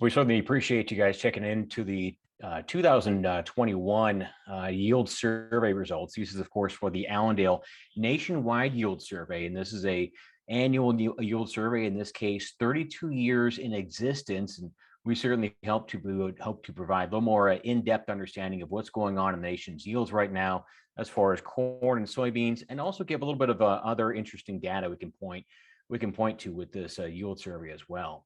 We certainly appreciate you guys checking into the 2021 yield survey results. This is, of course, for the Allendale nationwide yield survey, and this is a annual yield survey. In this case, 32 years in existence, and we certainly hope to provide a little more in-depth understanding of what's going on in the nation's yields right now, as far as corn and soybeans, and also give a little bit of other interesting data we can point to with this yield survey as well.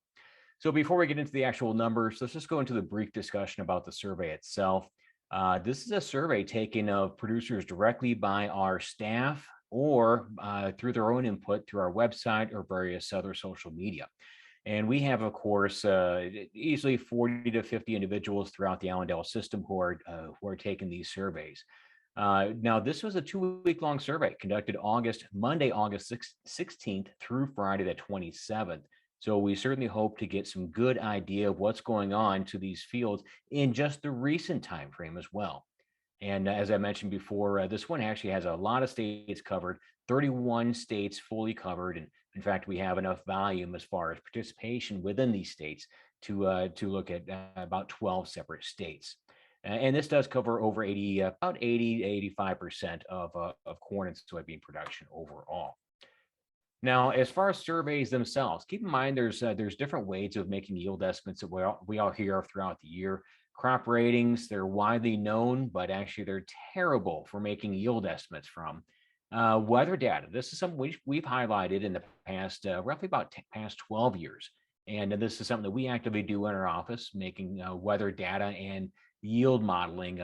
So before we get into the actual numbers, let's just go into the brief discussion about the survey itself. This is a survey taken of producers directly by our staff or through their own input through our website or various other social media. And we have, of course, easily 40 to 50 individuals throughout the Allendale system who are taking these surveys. Now, this was a 2-week long survey conducted Monday, August 16th through Friday, the 27th. So we certainly hope to get some good idea of what's going on to these fields in just the recent time frame as well. And as I mentioned before, this one actually has a lot of states covered, 31 states fully covered. And in fact, we have enough volume as far as participation within these states to look at about 12 separate states. And this does cover over about 80 to 85% of corn and soybean production overall. Now, as far as surveys themselves, keep in mind there's different ways of making yield estimates that we all hear throughout the year. Crop ratings, they're widely known, but actually they're terrible for making yield estimates from. Weather data, this is something we've highlighted in the past, roughly about past 12 years. And this is something that we actively do in our office, making weather data and yield modeling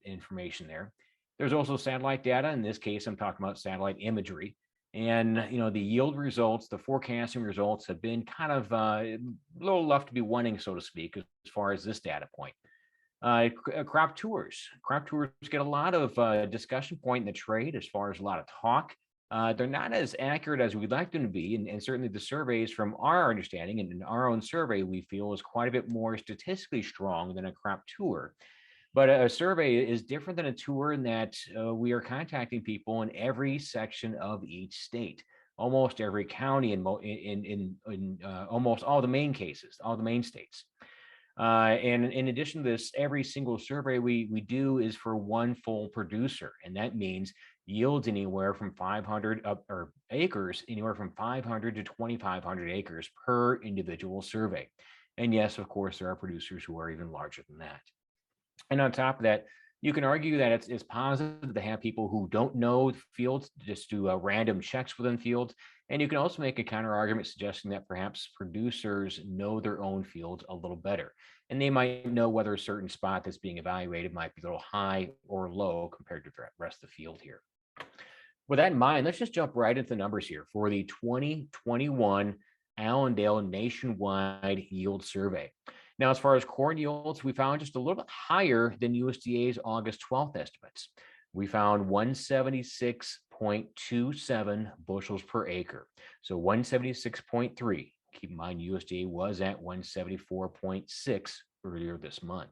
information there. There's also satellite data. In this case, I'm talking about satellite imagery. And the yield results, the forecasting results have been kind of a little left to be wanting, so to speak, as far as this data point. Crop tours get a lot of discussion point in the trade as far as a lot of talk. They're not as accurate as we'd like them to be, and certainly the surveys, from our understanding and in our own survey, we feel is quite a bit more statistically strong than a crop tour. But a survey is different than a tour in that we are contacting people in every section of each state, almost every county in almost all the main cases, all the main states. And in addition to this, every single survey we do is for one full producer, and that means yields anywhere from 500 or acres, anywhere from 500 to 2,500 acres per individual survey. And yes, of course, there are producers who are even larger than that. And on top of that, you can argue that it's positive to have people who don't know fields just do random checks within fields. And you can also make a counter argument suggesting that perhaps producers know their own fields a little better. And they might know whether a certain spot that's being evaluated might be a little high or low compared to the rest of the field here. With that in mind, let's just jump right into the numbers here for the 2021 Allendale nationwide yield survey. Now, as far as corn yields, we found just a little bit higher than USDA's August 12th estimates. We found 176.27 bushels per acre. So 176.3. Keep in mind, USDA was at 174.6 earlier this month.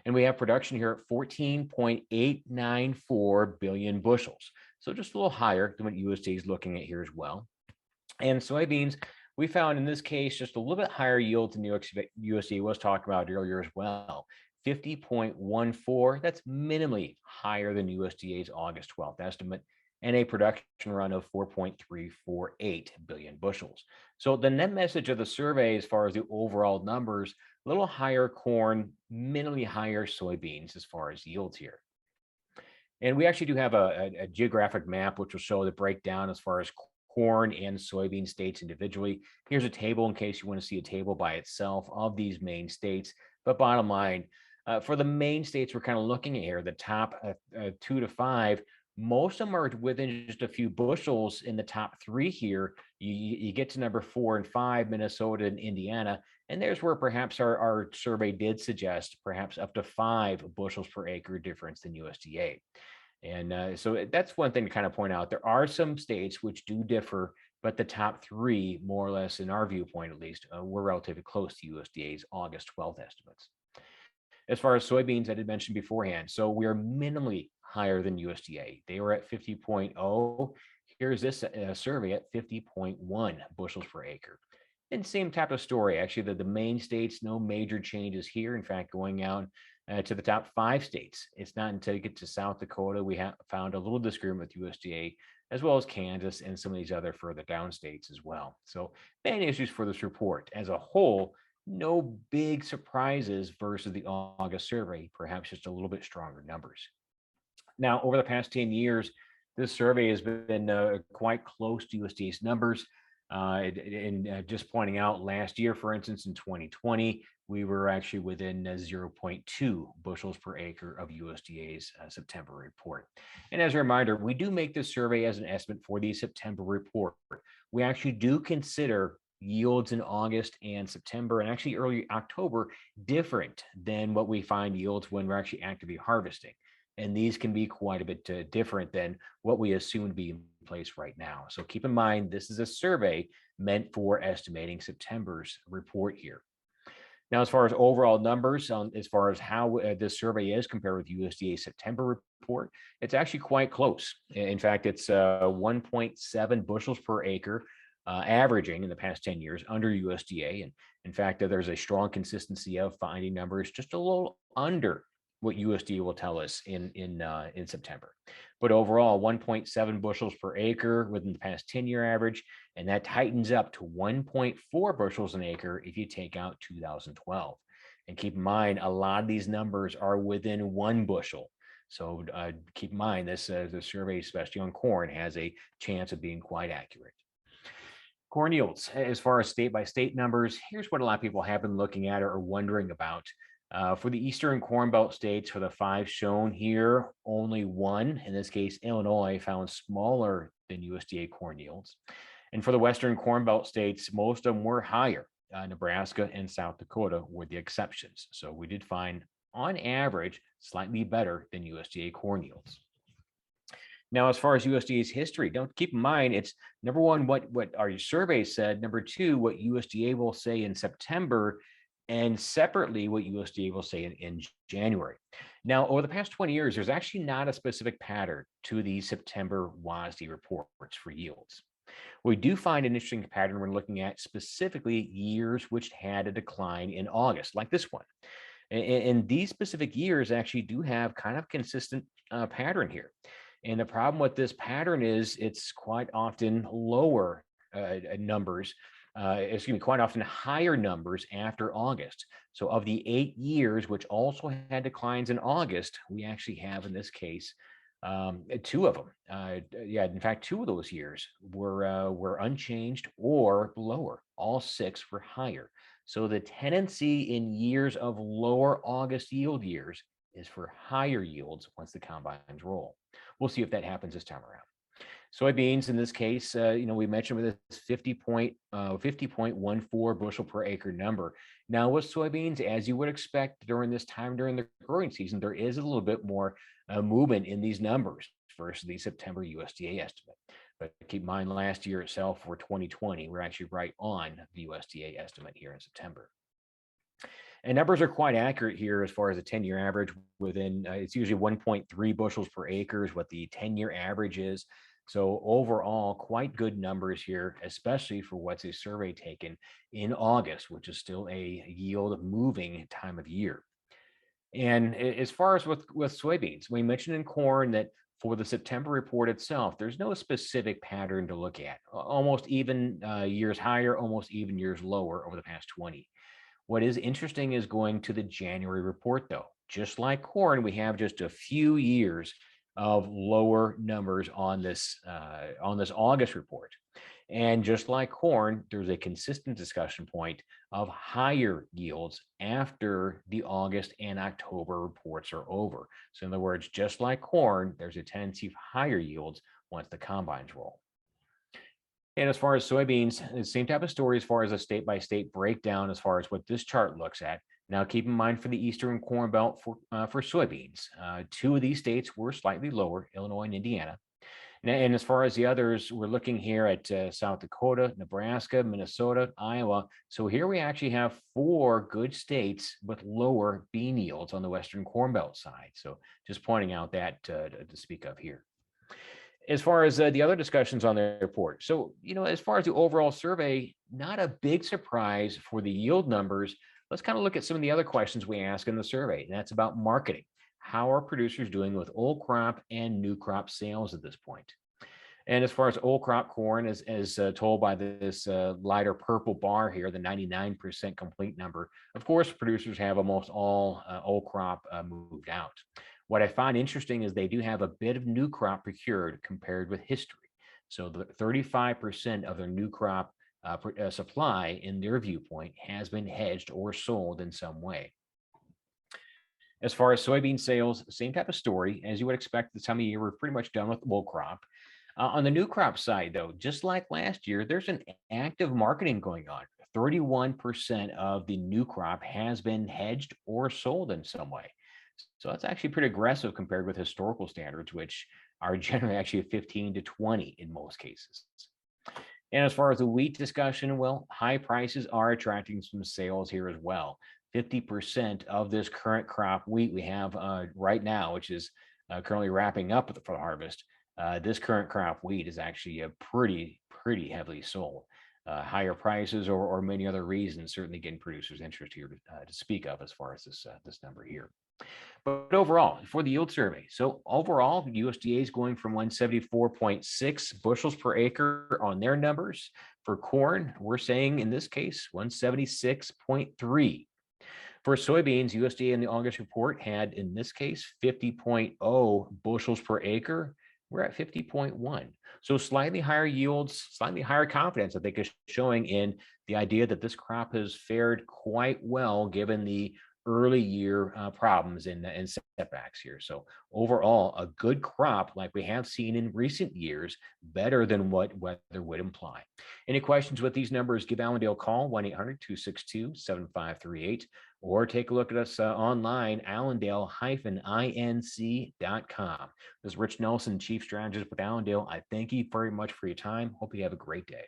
And we have production here at 14.894 billion bushels. So just a little higher than what USDA is looking at here as well. And soybeans, we found in this case just a little bit higher yield than USDA was talking about earlier as well. 50.14, that's minimally higher than USDA's August 12th estimate, and a production run of 4.348 billion bushels. So the net message of the survey, as far as the overall numbers, a little higher corn, minimally higher soybeans as far as yields here. And we actually do have a geographic map which will show the breakdown as far as corn and soybean states individually. Here's a table in case you want to see a table by itself of these main states. But bottom line, for the main states we're kind of looking at here, the top 2 to 5, most of them are within just a few bushels in the top 3 here. You get to number 4 and 5, Minnesota and Indiana, and there's where perhaps our survey did suggest perhaps up to 5 bushels per acre difference than USDA. And so that's one thing to kind of point out. There are some states which do differ, but the top 3, more or less, in our viewpoint at least, were relatively close to USDA's August 12th estimates. As far as soybeans, I did mention beforehand, so we are minimally higher than USDA. They were at 50.0. Here's this survey at 50.1 bushels per acre. And same type of story, actually, the main states, no major changes here. In fact, going out to the top 5 states, it's not until you get to South Dakota, we have found a little disagreement with USDA, as well as Kansas and some of these other further down states as well. So main issues for this report as a whole, no big surprises versus the August survey, perhaps just a little bit stronger numbers. Now, over the past 10 years, this survey has been quite close to USDA's numbers. And just pointing out, last year, for instance, in 2020, we were actually within 0.2 bushels per acre of USDA's September report. And as a reminder, we do make this survey as an estimate for the September report. We actually do consider yields in August and September and actually early October different than what we find yields when we're actually actively harvesting. And these can be quite a bit different than what we assume to be in place right now. So keep in mind, this is a survey meant for estimating September's report here. Now, as far as overall numbers, as far as how this survey is compared with USDA's September report, it's actually quite close. In fact, it's 1.7 bushels per acre, averaging in the past 10 years under USDA. And in fact, there's a strong consistency of finding numbers just a little under what USDA will tell us in September. But overall, 1.7 bushels per acre within the past 10-year average, and that tightens up to 1.4 bushels an acre if you take out 2012. And keep in mind, a lot of these numbers are within 1 bushel. So keep in mind, this the survey, especially on corn, has a chance of being quite accurate. Corn yields, as far as state by state numbers, here's what a lot of people have been looking at or wondering about. For the Eastern Corn Belt states, for the 5 shown here, only one, in this case, Illinois, found smaller than USDA corn yields. And for the Western Corn Belt states, most of them were higher. Nebraska and South Dakota were the exceptions. So we did find, on average, slightly better than USDA corn yields. Now, as far as USDA's history, don't keep in mind, it's number one, what our survey said, number two, what USDA will say in September, and separately, what USDA will say in January. Now, over the past 20 years, there's actually not a specific pattern to the September WASDE reports for yields. We do find an interesting pattern when looking at specifically years which had a decline in August, like this one. And these specific years actually do have kind of consistent pattern here. And the problem with this pattern is it's quite often lower numbers, quite often higher numbers after August. So of the 8 years, which also had declines in August, we actually have in this case 2 of them. In fact, 2 of those years were unchanged or lower. All 6 were higher. So the tendency in years of lower August yield years is for higher yields once the combines roll. We'll see if that happens this time around. Soybeans, in this case, we mentioned with this 50.14 bushel per acre number. Now, with soybeans, as you would expect during this time during the growing season, there is a little bit more movement in these numbers versus the September USDA estimate. But keep in mind, last year itself, for 2020, we're actually right on the USDA estimate here in September. And numbers are quite accurate here as far as the 10-year average within, it's usually 1.3 bushels per acre is what the 10-year average is. So overall, quite good numbers here, especially for what's a survey taken in August, which is still a yield moving time of year. And as far as with soybeans, we mentioned in corn that for the September report itself, there's no specific pattern to look at. Almost even years higher, almost even years lower over the past 20. What is interesting is going to the January report, though. Just like corn, we have just a few years of lower numbers on this August report. And just like corn, there's a consistent discussion point of higher yields after the August and October reports are over. So in other words, just like corn, there's a tendency of higher yields once the combines roll. And as far as soybeans, the same type of story as far as a state-by-state breakdown as far as what this chart looks at. Now, keep in mind for the Eastern Corn Belt for soybeans, 2 of these states were slightly lower, Illinois and Indiana. And as far as the others, we're looking here at South Dakota, Nebraska, Minnesota, Iowa. So here we actually have 4 good states with lower bean yields on the Western Corn Belt side. So just pointing out that to speak of here. As far as the other discussions on the report. So, as far as the overall survey, not a big surprise for the yield numbers. Let's kind of look at some of the other questions we ask in the survey, and that's about marketing. How are producers doing with old crop and new crop sales at this point? And as far as old crop corn, as told by this lighter purple bar here, the 99% complete number, of course, producers have almost all old crop moved out. What I find interesting is they do have a bit of new crop procured compared with history. So the 35% of their new crop supply, in their viewpoint, has been hedged or sold in some way. As far as soybean sales, same type of story. As you would expect this time of year, we're pretty much done with the old crop. On the new crop side, though, just like last year, there's an active marketing going on. 31% of the new crop has been hedged or sold in some way. So that's actually pretty aggressive compared with historical standards, which are generally actually 15 to 20 in most cases. And as far as the wheat discussion, well, high prices are attracting some sales here as well. 50% of this current crop wheat we have right now, which is currently wrapping up for the harvest, this current crop wheat is actually pretty heavily sold. Higher prices or many other reasons certainly getting producers' interest here to speak of as far as this number here. But overall, for the yield survey, so overall, USDA is going from 174.6 bushels per acre on their numbers. For corn, we're saying in this case 176.3. For soybeans, USDA in the August report had, in this case, 50.0 bushels per acre. We're at 50.1. So slightly higher yields, slightly higher confidence, I think, is showing in the idea that this crop has fared quite well given the early year problems and setbacks here. So overall, a good crop like we have seen in recent years, better than what weather would imply. Any questions with these numbers, give Allendale a call, 1-800-262-7538, or take a look at us online, allendale-inc.com. This is Rich Nelson, Chief Strategist with Allendale. I thank you very much for your time. Hope you have a great day.